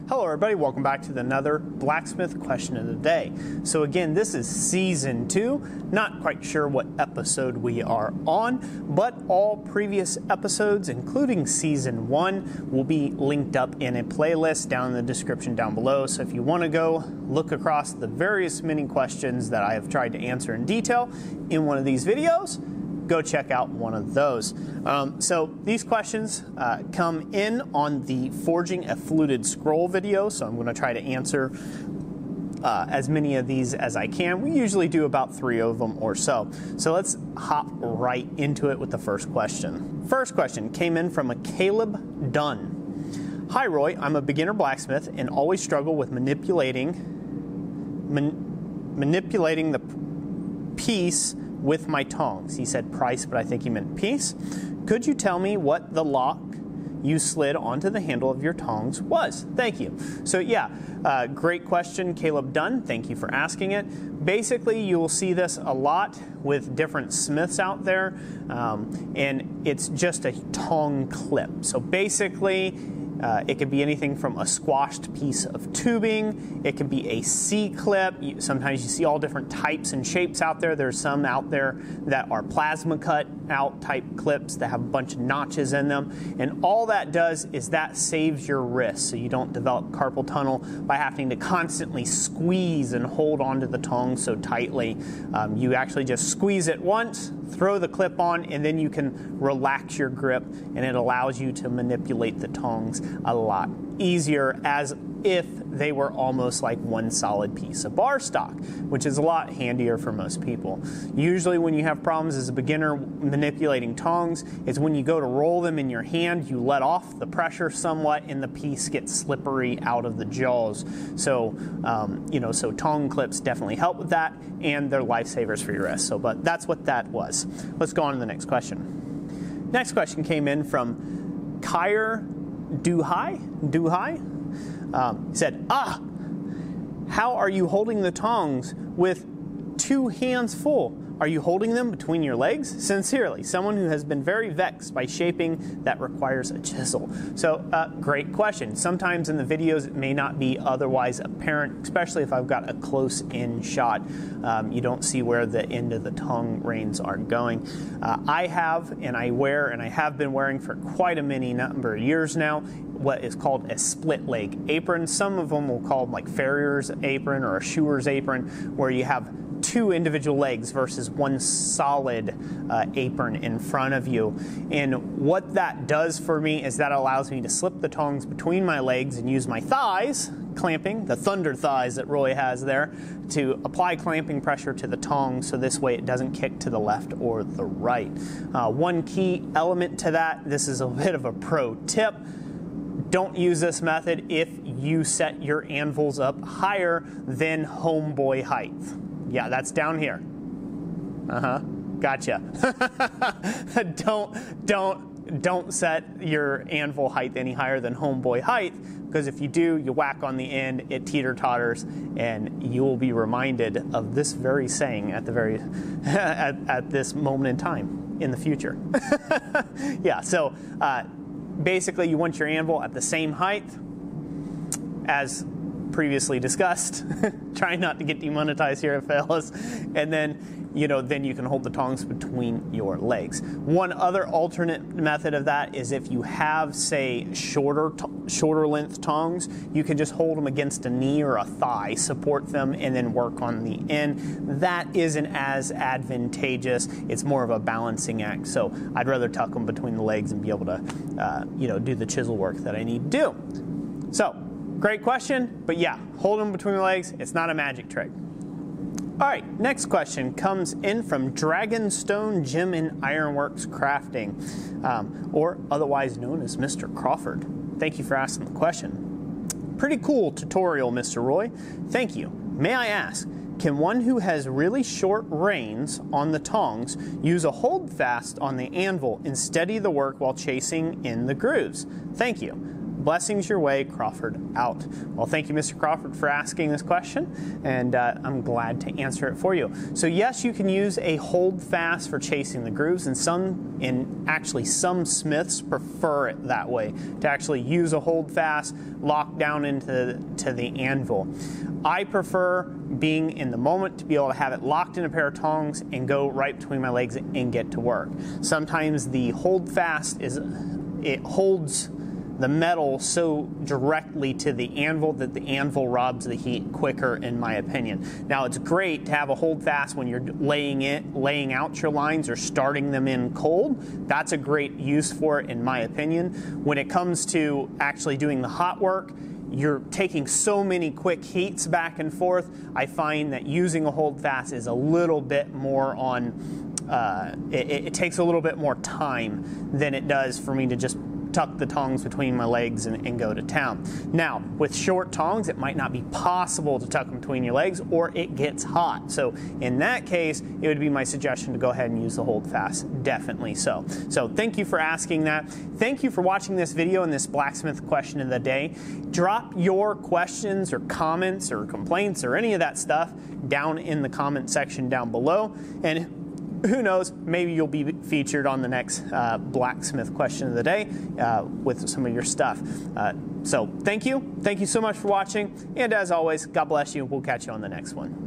Hello everybody, welcome back to another Blacksmith Question of the Day. So again, this is Season 2. Not quite sure what episode we are on, but all previous episodes, including Season 1, will be linked up in a playlist down in the description down below. So if you want to go look across the various many questions that I have tried to answer in detail in one of these videos, go check out one of those. So these questions come in on the Forging a Fluted Scroll video, so I'm going to try to answer as many of these as I can. We usually do about 3 of them or so. So let's hop right into it with the first question. First question came in from a Caleb Dunn. Hi Roy, I'm a beginner blacksmith and always struggle with manipulating the piece with my tongs. He said price, but I think he meant piece. Could you tell me what the lock you slid onto the handle of your tongs was? Thank you. So yeah, great question, Caleb Dunn. Thank you for asking it. Basically, you will see this a lot with different smiths out there, and it's just a tong clip. So basically, it could be anything from a squashed piece of tubing. It could be a C-clip. Sometimes you see all different types and shapes out there. There's some out there that are plasma cut out type clips that have a bunch of notches in them. And all that does is that saves your wrist, so you don't develop carpal tunnel by having to constantly squeeze and hold onto the tongs so tightly. You actually just squeeze it once, throw the clip on, and then you can relax your grip, and it allows you to manipulate the tongs a lot easier, as if they were almost like one solid piece of bar stock, which is a lot handier for most people. Usually when you have problems as a beginner manipulating tongs, is when you go to roll them in your hand, you let off the pressure somewhat and the piece gets slippery out of the jaws. So, so tong clips definitely help with that, and they're lifesavers for your wrist. So, but that's what that was. Let's go on to the next question. Next question came in from Kyer Duhai. He said, how are you holding the tongs with 2 hands full? Are you holding them between your legs? Sincerely, someone who has been very vexed by shaping that requires a chisel. So, great question. Sometimes in the videos it may not be otherwise apparent, especially if I've got a close-in shot. You don't see where the end of the tongue reins are going. I have, and I wear, and I have been wearing for quite a many number of years now, what is called a split leg apron. Some of them will call them like farrier's apron or a shoer's apron, where you have 2 individual legs versus one solid apron in front of you. And what that does for me is that allows me to slip the tongs between my legs and use my thighs, clamping, the thunder thighs that Roy has there, to apply clamping pressure to the tongs, so this way it doesn't kick to the left or the right. One key element to that, this is a bit of a pro tip, don't use this method if you set your anvils up higher than homeboy height. Yeah, that's down here. Gotcha. Don't set your anvil height any higher than homeboy height, because if you do, you whack on the end, it teeter-totters, and you will be reminded of this very saying at the very at this moment in time in the future. Yeah, so basically you want your anvil at the same height as previously discussed. Trying not to get demonetized here, fellas. And then, then you can hold the tongs between your legs. One other alternate method of that is if you have, say, shorter length tongs, you can just hold them against a knee or a thigh, support them, and then work on the end. That isn't as advantageous. It's more of a balancing act. So I'd rather tuck them between the legs and be able to, do the chisel work that I need to do. So, great question, but yeah, hold them between the legs. It's not a magic trick. All right, next question comes in from Dragonstone Gym and Ironworks Crafting, or otherwise known as Mr. Crawford. Thank you for asking the question. Pretty cool tutorial, Mr. Roy. Thank you. May I ask, can one who has really short reins on the tongs use a holdfast on the anvil and steady the work while chasing in the grooves? Thank you. Blessings your way, Crawford out. Well, thank you, Mr. Crawford, for asking this question, and I'm glad to answer it for you. So yes, you can use a holdfast for chasing the grooves, and actually some smiths prefer it that way, to actually use a holdfast locked down into the anvil. I prefer being in the moment to be able to have it locked in a pair of tongs and go right between my legs and get to work. Sometimes the holdfast holds the metal so directly to the anvil that the anvil robs the heat quicker, in my opinion. Now, it's great to have a holdfast when you're laying out your lines or starting them in cold. That's a great use for it, in my opinion. When it comes to actually doing the hot work, you're taking so many quick heats back and forth. I find that using a holdfast is a little bit more on, it takes a little bit more time than it does for me to just tuck the tongs between my legs and go to town. Now, with short tongs, it might not be possible to tuck them between your legs, or it gets hot. So in that case, it would be my suggestion to go ahead and use the holdfast, definitely so. So thank you for asking that. Thank you for watching this video and this blacksmith question of the day. Drop your questions or comments or complaints or any of that stuff down in the comment section down below, and who knows, maybe you'll be featured on the next blacksmith question of the day with some of your stuff. So thank you so much for watching, and as always, God bless you. We'll catch you on the next one.